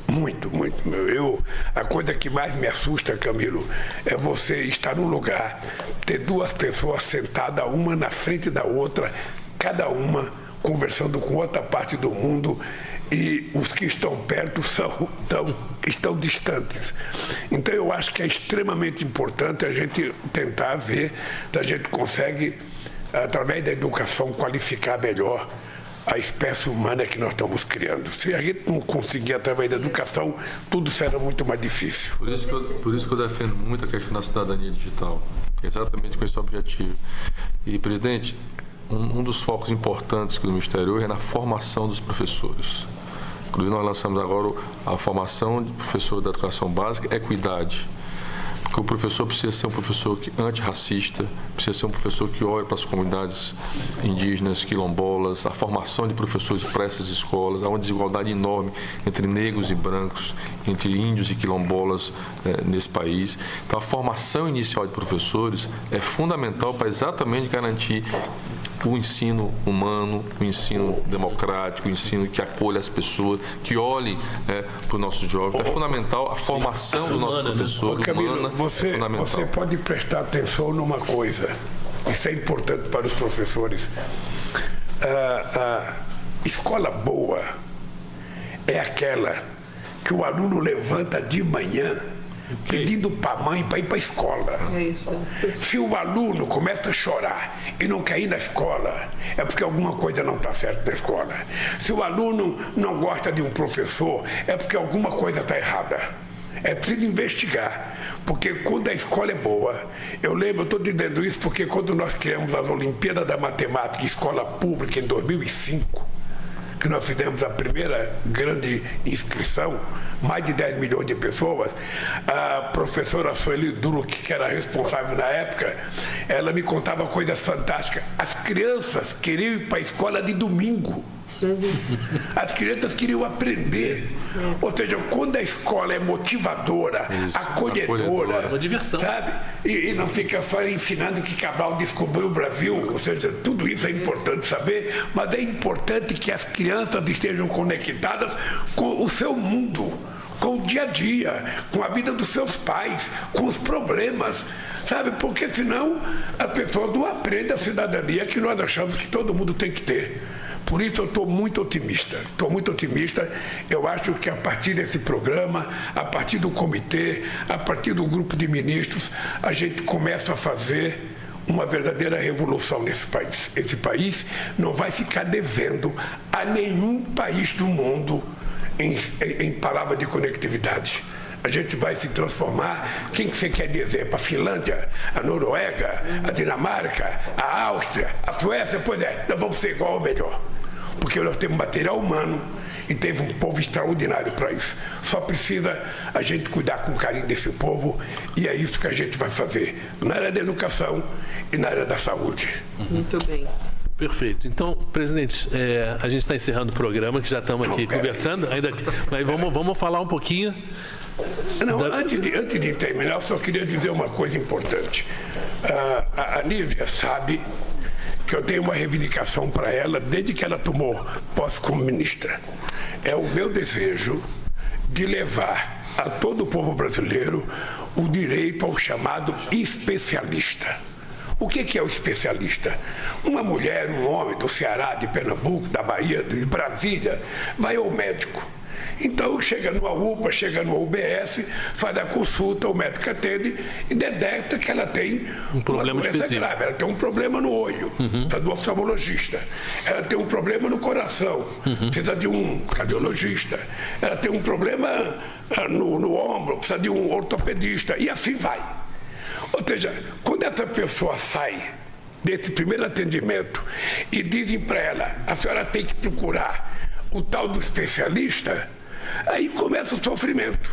Muito. A coisa que mais me assusta, Camilo, é você estar num lugar, ter duas pessoas sentadas, uma na frente da outra, cada uma conversando com outra parte do mundo e os que estão perto estão distantes. Então eu acho que é extremamente importante a gente tentar ver se a gente consegue através da educação, qualificar melhor a espécie humana que nós estamos criando. Se a gente não conseguir através da educação, tudo será muito mais difícil. Por isso que eu defendo muito a questão da cidadania digital, exatamente com esse objetivo. E, presidente, um dos focos importantes do Ministério hoje é na formação dos professores. Inclusive, nós lançamos agora a formação de professor da educação básica, equidade. Porque o professor precisa ser um professor antirracista, precisa ser um professor que olhe para as comunidades indígenas, quilombolas, a formação de professores para essas escolas. Há uma desigualdade enorme entre negros e brancos, entre índios e quilombolas nesse país. Então, a formação inicial de professores é fundamental para exatamente garantir o ensino humano, o ensino democrático, o ensino que acolha as pessoas, que olhe para os nossos jovens. Então, é fundamental a formação do nosso professor, Camilo, humana, você pode prestar atenção numa coisa, isso é importante para os professores. Escola boa é aquela que o aluno levanta de manhã pedindo para a mãe para ir para a escola. É isso. Se o aluno começa a chorar e não quer ir na escola, é porque alguma coisa não está certa na escola. Se o aluno não gosta de um professor, é porque alguma coisa está errada. É preciso investigar, porque quando a escola é boa, eu estou dizendo isso porque quando nós criamos as Olimpíadas da Matemática em escola pública em 2005, que nós fizemos a primeira grande inscrição, mais de 10 milhões de pessoas, a professora Sueli Duro, que era responsável na época, ela me contava coisas fantásticas. As crianças queriam ir para a escola de domingo. As crianças queriam aprender. Ou seja, quando a escola é motivadora, acolhedora, uma diversão, sabe? E não fica só ensinando que Cabral descobriu o Brasil, ou seja, tudo isso é importante saber, mas é importante que as crianças estejam conectadas com o seu mundo, com o dia a dia, com a vida dos seus pais, com os problemas, sabe? Porque senão as pessoas não aprendem a cidadania que nós achamos que todo mundo tem que ter. Por isso eu estou muito otimista. Eu acho que a partir desse programa, a partir do comitê, a partir do grupo de ministros, a gente começa a fazer uma verdadeira revolução nesse país. Esse país não vai ficar devendo a nenhum país do mundo em palavra de conectividade. A gente vai se transformar. Quem que você quer dizer? Para a Finlândia, a Noruega, a Dinamarca, a Áustria, a Suécia? Pois é, nós vamos ser igual ou melhor. Porque nós temos material humano e temos um povo extraordinário para isso. Só precisa a gente cuidar com carinho desse povo e é isso que a gente vai fazer na área da educação e na área da saúde. Muito bem. Perfeito. Então, presidente, a gente está encerrando o programa, que já estamos aqui conversando, mas vamos falar um pouquinho. Não, antes de terminar, eu só queria dizer uma coisa importante. A Nívia sabe que eu tenho uma reivindicação para ela desde que ela tomou posse como ministra. É o meu desejo de levar a todo o povo brasileiro o direito ao chamado especialista. O que é o especialista? Uma mulher, um homem do Ceará, de Pernambuco, da Bahia, de Brasília, vai ao médico. Então, chega numa UPA, chega no UBS, faz a consulta, o médico atende e detecta que ela tem um problema específico. Grave. Ela tem um problema no olho, precisa do oftalmologista. Ela tem um problema no coração, precisa de um cardiologista. Ela tem um problema no ombro, precisa de um ortopedista. E assim vai. Ou seja, quando essa pessoa sai desse primeiro atendimento e dizem para ela, a senhora tem que procurar o tal do especialista, aí começa o sofrimento.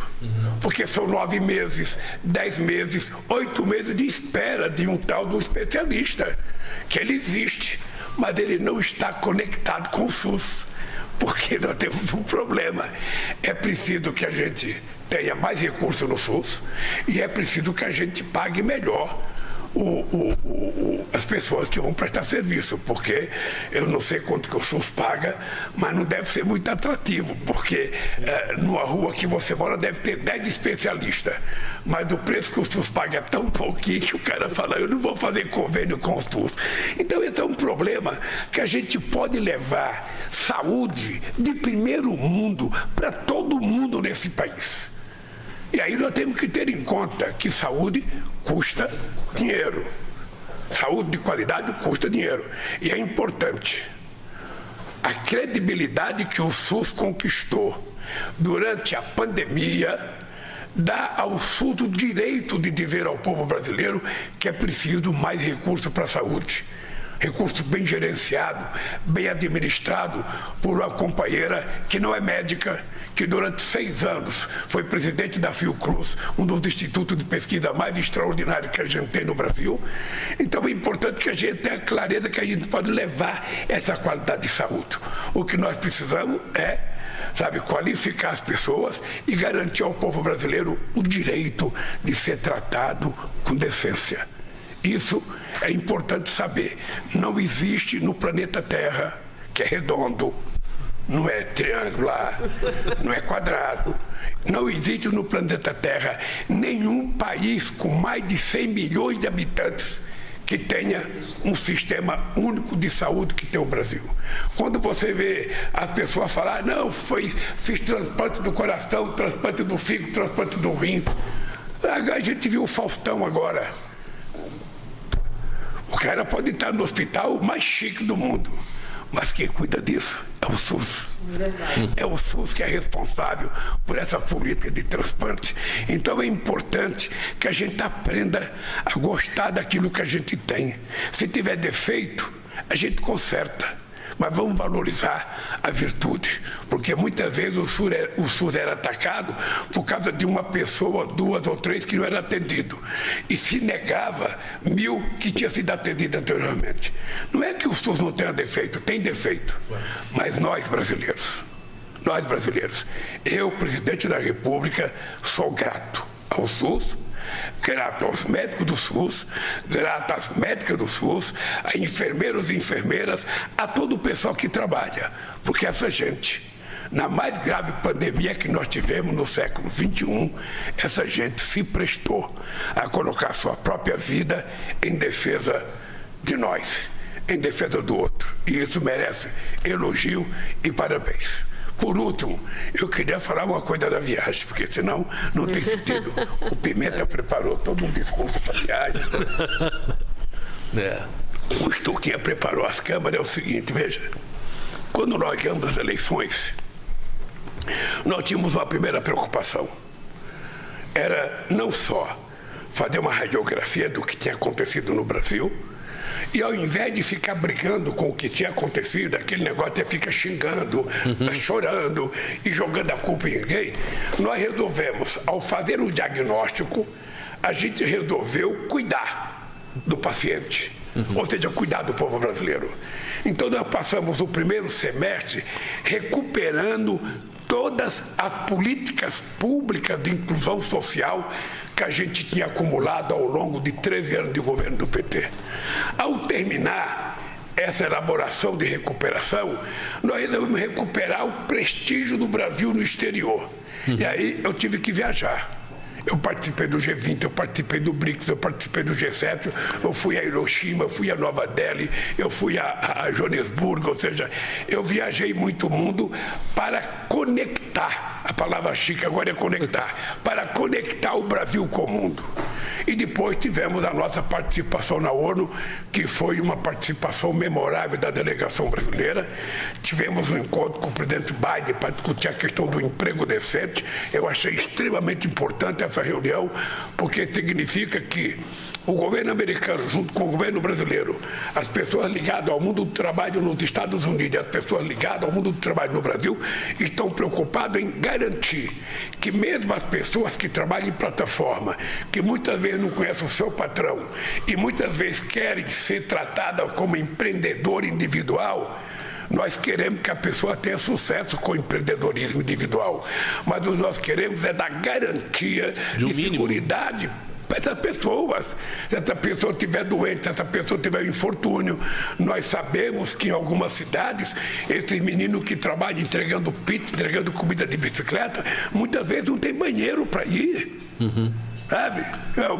Porque são 9 meses, 10 meses, 8 meses de espera de um tal do especialista, que ele existe, mas ele não está conectado com o SUS, porque nós temos um problema. É preciso que a gente tenha mais recursos no SUS e é preciso que a gente pague melhor as pessoas que vão prestar serviço, porque eu não sei quanto que o SUS paga, mas não deve ser muito atrativo, porque numa rua que você mora deve ter 10 especialistas, mas o preço que o SUS paga é tão pouquinho que o cara fala, eu não vou fazer convênio com o SUS. Então esse é um problema que a gente pode levar saúde de primeiro mundo para todo mundo nesse país. E aí nós temos que ter em conta que saúde custa dinheiro. Saúde de qualidade custa dinheiro. E é importante a credibilidade que o SUS conquistou durante a pandemia dá ao SUS o direito de dizer ao povo brasileiro que é preciso mais recurso para a saúde. Recurso bem gerenciado, bem administrado por uma companheira que não é médica, que durante 6 anos foi presidente da Fiocruz, um dos institutos de pesquisa mais extraordinários que a gente tem no Brasil. Então é importante que a gente tenha clareza que a gente pode levar essa qualidade de saúde. O que nós precisamos é, qualificar as pessoas e garantir ao povo brasileiro o direito de ser tratado com decência. Isso é importante saber. Não existe no planeta Terra, que é redondo, não é triangular, não é quadrado, não existe no planeta Terra nenhum país com mais de 100 milhões de habitantes que tenha um sistema único de saúde que tem o Brasil. Quando você vê as pessoas falar, não, fiz transplante do coração, transplante do fígado, transplante do rim. A gente viu o Faustão agora. O cara pode estar no hospital mais chique do mundo, mas quem cuida disso é o SUS. É o SUS que é responsável por essa política de transplante. Então é importante que a gente aprenda a gostar daquilo que a gente tem. Se tiver defeito, a gente conserta. Mas vamos valorizar a virtude, porque muitas vezes o SUS era atacado por causa de uma pessoa, 2 ou 3 que não era atendido. E se negava 1.000 que tinha sido atendido anteriormente. Não é que o SUS não tenha defeito, tem defeito. Mas nós brasileiros, eu, presidente da República, sou grato ao SUS, grato aos médicos do SUS, grato às médicas do SUS, a enfermeiros e enfermeiras, a todo o pessoal que trabalha. Porque essa gente, na mais grave pandemia que nós tivemos no século XXI, essa gente se prestou a colocar sua própria vida em defesa de nós, em defesa do outro. E isso merece elogio e parabéns. Por último, eu queria falar uma coisa da viagem, porque senão não tem sentido. O Pimenta preparou todo um discurso para a viagem. O Stuquinha preparou as câmaras. É o seguinte, veja. Quando nós ganhamos as eleições, nós tínhamos uma primeira preocupação. Era não só fazer uma radiografia do que tinha acontecido no Brasil, e ao invés de ficar brigando com o que tinha acontecido, aquele negócio de ficar xingando, chorando e jogando a culpa em ninguém, nós resolvemos, ao fazer o diagnóstico, a gente resolveu cuidar do paciente, ou seja, cuidar do povo brasileiro. Então nós passamos o primeiro semestre recuperando todas as políticas públicas de inclusão social que a gente tinha acumulado ao longo de 13 anos de governo do PT. Ao terminar essa elaboração de recuperação, nós resolvemos recuperar o prestígio do Brasil no exterior. E aí eu tive que viajar. Eu participei do G20, eu participei do BRICS, eu participei do G7, eu fui a Hiroshima, eu fui a Nova Delhi, eu fui a Joanesburgo, ou seja, eu viajei muito o mundo para conectar, a palavra chique agora é conectar, para conectar o Brasil com o mundo. E depois tivemos a nossa participação na ONU, que foi uma participação memorável da delegação brasileira. Tivemos um encontro com o presidente Biden para discutir a questão do emprego decente. Eu achei extremamente importante essa reunião, porque significa que o governo americano, junto com o governo brasileiro, as pessoas ligadas ao mundo do trabalho nos Estados Unidos e as pessoas ligadas ao mundo do trabalho no Brasil, estão preocupados em garantir que mesmo as pessoas que trabalham em plataforma, que muitas vezes não conhecem o seu patrão e muitas vezes querem ser tratadas como empreendedor individual, nós queremos que a pessoa tenha sucesso com o empreendedorismo individual, mas o que nós queremos é dar garantia de seguridade para essas pessoas. Se essa pessoa estiver doente, se essa pessoa tiver um infortúnio, nós sabemos que em algumas cidades, esses meninos que trabalham entregando pizza, entregando comida de bicicleta, muitas vezes não tem banheiro para ir. Sabe?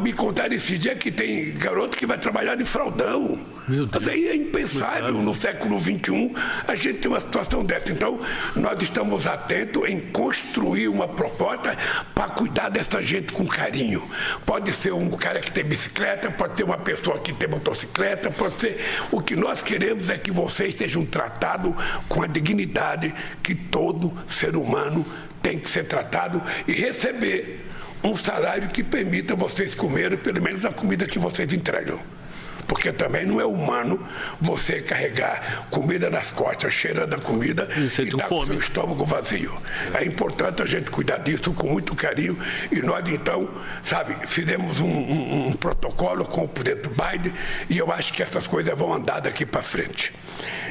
Me contaram esse dia que tem garoto que vai trabalhar de fraldão. Meu Deus. Mas aí é impensável no século XXI a gente ter uma situação dessa. Então, nós estamos atentos em construir uma proposta para cuidar dessa gente com carinho. Pode ser um cara que tem bicicleta, pode ser uma pessoa que tem motocicleta, pode ser... O que nós queremos é que vocês sejam tratados com a dignidade que todo ser humano tem que ser tratado e receber um salário que permita vocês comerem pelo menos a comida que vocês entregam. Porque também não é humano você carregar comida nas costas, cheirando a comida e estar com o seu estômago vazio. É importante a gente cuidar disso com muito carinho. E nós, então, sabe, fizemos um protocolo com o presidente Biden e eu acho que essas coisas vão andar daqui para frente.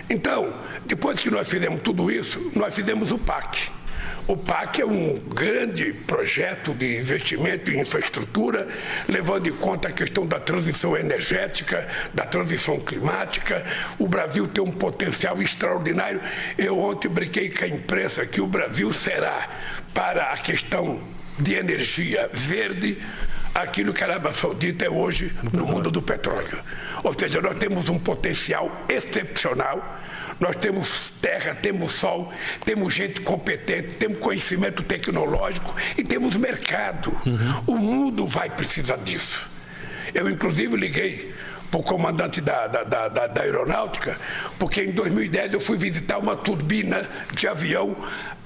Então, depois que nós fizemos tudo isso, nós fizemos o PAC. O PAC é um grande projeto de investimento em infraestrutura, levando em conta a questão da transição energética, da transição climática. O Brasil tem um potencial extraordinário. Eu ontem brinquei com a imprensa que o Brasil será, para a questão de energia verde, aquilo que a Arábia Saudita é hoje no mundo do petróleo. Ou seja, nós temos um potencial excepcional. Nós temos terra, temos sol, temos gente competente, temos conhecimento tecnológico e temos mercado. O mundo vai precisar disso. Eu, inclusive, liguei para o comandante da aeronáutica, porque em 2010 eu fui visitar uma turbina de avião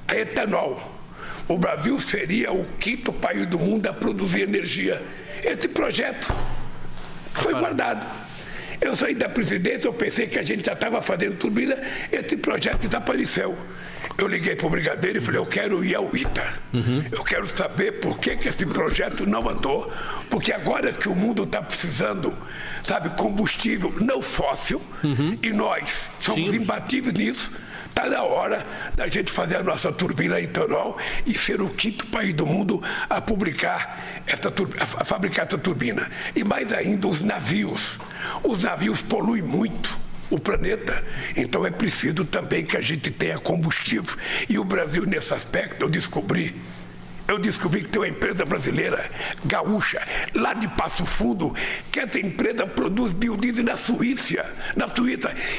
a etanol. O Brasil seria o 5º país do mundo a produzir energia. Esse projeto foi guardado. Eu saí da presidência, eu pensei que a gente já estava fazendo turbina, esse projeto desapareceu. Eu liguei para o brigadeiro e falei, eu quero ir ao ITA. Eu quero saber por que esse projeto não andou, porque agora que o mundo está precisando, sabe, combustível não fóssil, e nós somos imbatíveis nisso, está na hora da gente fazer a nossa turbina a etanol e ser o 5º país do mundo a fabricar essa turbina. E mais ainda, os navios. Os navios poluem muito o planeta, então é preciso também que a gente tenha combustível. E o Brasil, nesse aspecto, eu descobri que tem uma empresa brasileira, gaúcha, lá de Passo Fundo, que essa empresa produz biodiesel na Suíça.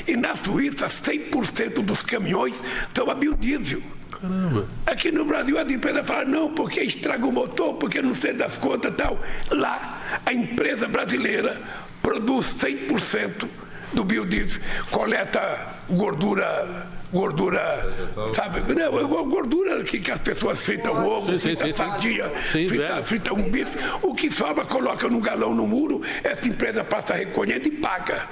E na Suíça, 100% dos caminhões são a biodiesel. Caramba. Aqui no Brasil, as empresas falam, não, porque estraga o motor, porque não sei das contas e tal. Lá, a empresa brasileira produz 100% do biodiesel, coleta gordura, sabe? Não, gordura que as pessoas fritam ovo, fritam sardinha, fritam um bife. O que sobra, coloca num galão no muro, essa empresa passa recolhendo e paga.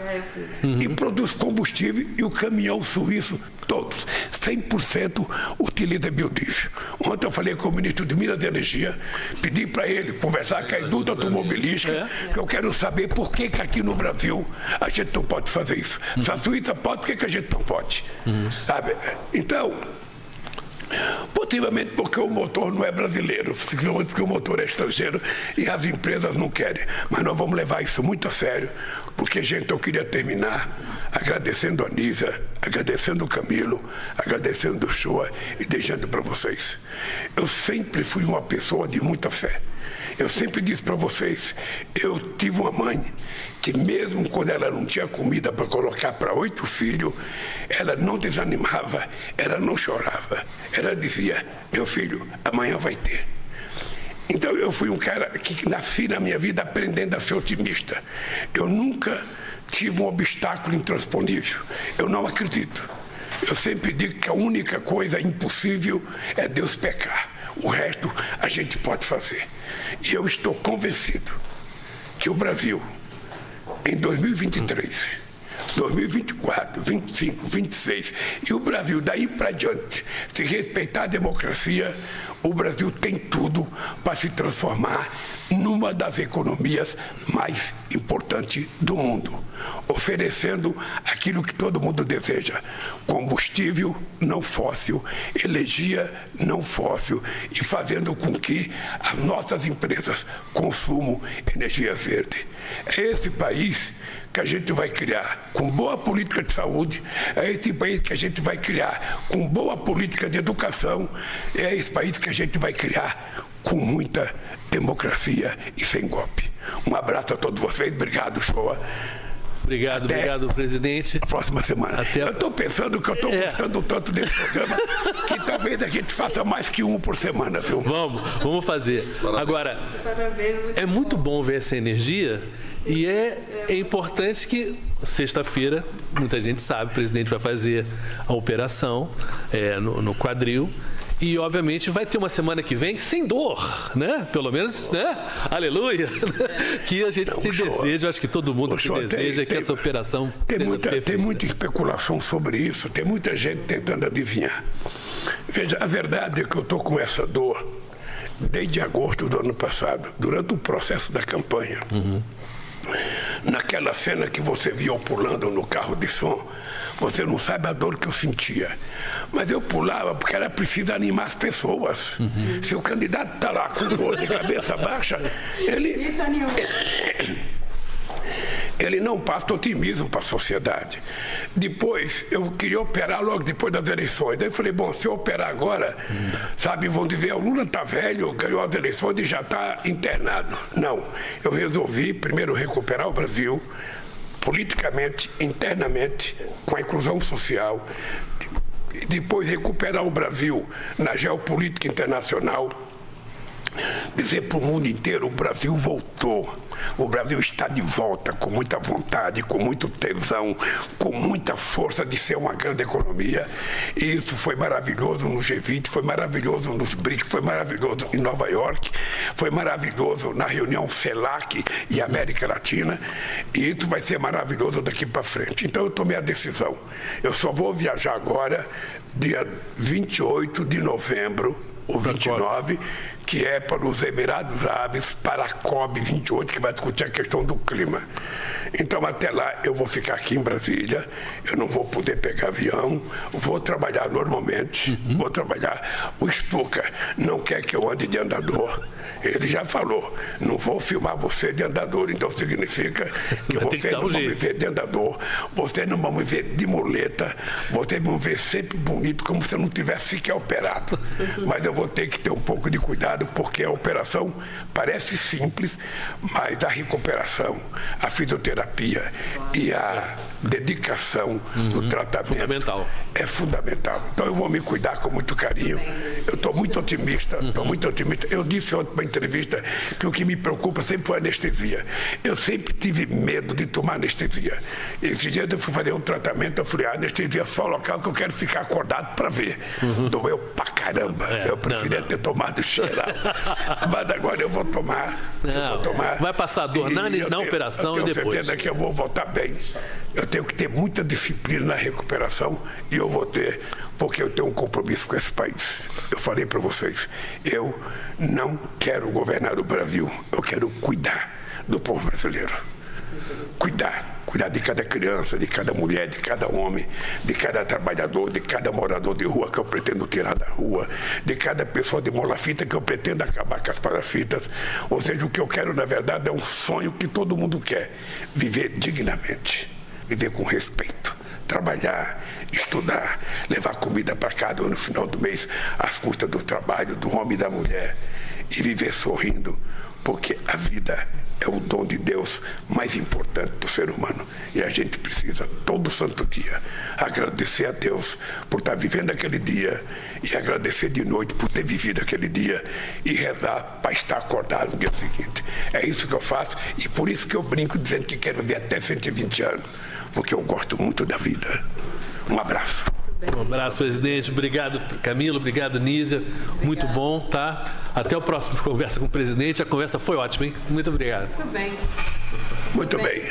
E produz combustível, e o caminhão suíço, todos, 100% utiliza biodiesel. Ontem eu falei com o ministro de Minas e Energia, pedi para ele conversar com a indústria automobilística, que eu quero saber por que aqui no Brasil a gente não pode fazer isso. Se a Suíça pode, por que a gente não pode? Sabe? Então, possivelmente porque o motor não é brasileiro, possivelmente porque o motor é estrangeiro e as empresas não querem. Mas nós vamos levar isso muito a sério, porque, gente, eu queria terminar agradecendo a Nízia, agradecendo o Camilo, agradecendo o Shoa e deixando para vocês. Eu sempre fui uma pessoa de muita fé. Eu sempre disse para vocês, eu tive uma mãe que mesmo quando ela não tinha comida para colocar para 8 filhos, ela não desanimava, ela não chorava. Ela dizia, meu filho, amanhã vai ter. Então eu fui um cara que nasci na minha vida aprendendo a ser otimista. Eu nunca tive um obstáculo intransponível. Eu não acredito. Eu sempre digo que a única coisa impossível é Deus pecar. O resto a gente pode fazer. E eu estou convencido que o Brasil, em 2023, 2024, 25, 26, e o Brasil daí para diante, se respeitar a democracia, o Brasil tem tudo para se transformar numa das economias mais importantes do mundo, oferecendo aquilo que todo mundo deseja: combustível não fóssil, energia não fóssil, e fazendo com que as nossas empresas consumam energia verde. É esse país que a gente vai criar com boa política de saúde, é esse país que a gente vai criar com boa política de educação, é esse país que a gente vai criar com muita democracia e sem golpe. Um abraço a todos vocês, obrigado, Shoa. Obrigado, presidente. A próxima semana. Eu estou pensando que eu estou gostando tanto desse programa que talvez a gente faça mais que um por semana, viu? Vamos fazer. Agora, é muito bom ver essa energia e é importante que sexta-feira, muita gente sabe, o presidente vai fazer a operação no quadril. E, obviamente, vai ter uma semana que vem sem dor, né? Pelo menos, né? Aleluia! Que a gente deseja, acho que todo mundo deseja que essa operação seja perfeita. Tem muita especulação sobre isso, tem muita gente tentando adivinhar. Veja, a verdade é que eu estou com essa dor desde agosto do ano passado, durante o processo da campanha. Naquela cena que você viu pulando no carro de som, você não sabe a dor que eu sentia. Mas eu pulava porque era preciso animar as pessoas. Se o candidato está lá com dor de cabeça baixa, ele não passa otimismo para a sociedade. Depois, eu queria operar logo depois das eleições. Daí eu falei, bom, se eu operar agora, sabe, vão dizer, o Lula está velho, ganhou as eleições e já está internado. Não, eu resolvi primeiro recuperar o Brasil, politicamente, internamente, com a inclusão social, depois recuperar o Brasil na geopolítica internacional, dizer para o mundo inteiro, o Brasil voltou, o Brasil está de volta com muita vontade, com muito tesão, com muita força de ser uma grande economia, e isso foi maravilhoso no G20, foi maravilhoso nos BRICS, foi maravilhoso em Nova York, foi maravilhoso na reunião CELAC e América Latina, e isso vai ser maravilhoso daqui para frente. Então eu tomei a decisão, eu só vou viajar agora, dia 28 de novembro, ou 29, que é para os Emirados Árabes, para a COP28, que vai discutir a questão do clima. Então, até lá, eu vou ficar aqui em Brasília, eu não vou poder pegar avião, vou trabalhar normalmente, vou trabalhar. O Stuka não quer que eu ande de andador. Ele já falou, não vou filmar você de andador, então significa que você não vai me ver de andador, você não vai me ver de muleta, você vai me ver sempre bonito, como se eu não tivesse sequer operado. Mas eu vou ter que ter um pouco de cuidado, porque a operação parece simples, mas a recuperação, a fisioterapia e a dedicação do tratamento é fundamental. Então eu vou me cuidar com muito carinho. Eu estou muito otimista, Eu disse ontem na entrevista que o que me preocupa sempre foi a anestesia. Eu sempre tive medo de tomar anestesia. Esse dia eu fui fazer um tratamento, eu falei, anestesia é só local que eu quero ficar acordado para ver. Doeu pra caramba. Eu preferia ter tomado xeral. Mas agora eu vou tomar. Vai passar dor na operação e depois. Eu tenho certeza que eu vou voltar bem. Eu tenho que ter muita disciplina na recuperação e eu vou ter, porque eu tenho um compromisso com esse país. Eu falei para vocês, eu não quero governar o Brasil, eu quero cuidar do povo brasileiro. Cuidar de cada criança, de cada mulher, de cada homem, de cada trabalhador, de cada morador de rua que eu pretendo tirar da rua, de cada pessoa de mola-fita que eu pretendo acabar com as parafitas. Ou seja, o que eu quero, na verdade, é um sonho que todo mundo quer, viver dignamente, viver com respeito, trabalhar, estudar, levar comida para cada no final do mês, às custas do trabalho, do homem e da mulher, e viver sorrindo, porque a vida é o dom de Deus mais importante do ser humano. E a gente precisa, todo santo dia, agradecer a Deus por estar vivendo aquele dia e agradecer de noite por ter vivido aquele dia e rezar para estar acordado no dia seguinte. É isso que eu faço e por isso que eu brinco dizendo que quero ver até 120 anos, porque eu gosto muito da vida. Um abraço. Um abraço, presidente. Obrigado, Camilo. Obrigado, Nízia. Muito bom, tá? Até o próximo Conversa com o Presidente. A conversa foi ótima, hein? Muito obrigado. Muito bem. Muito bem.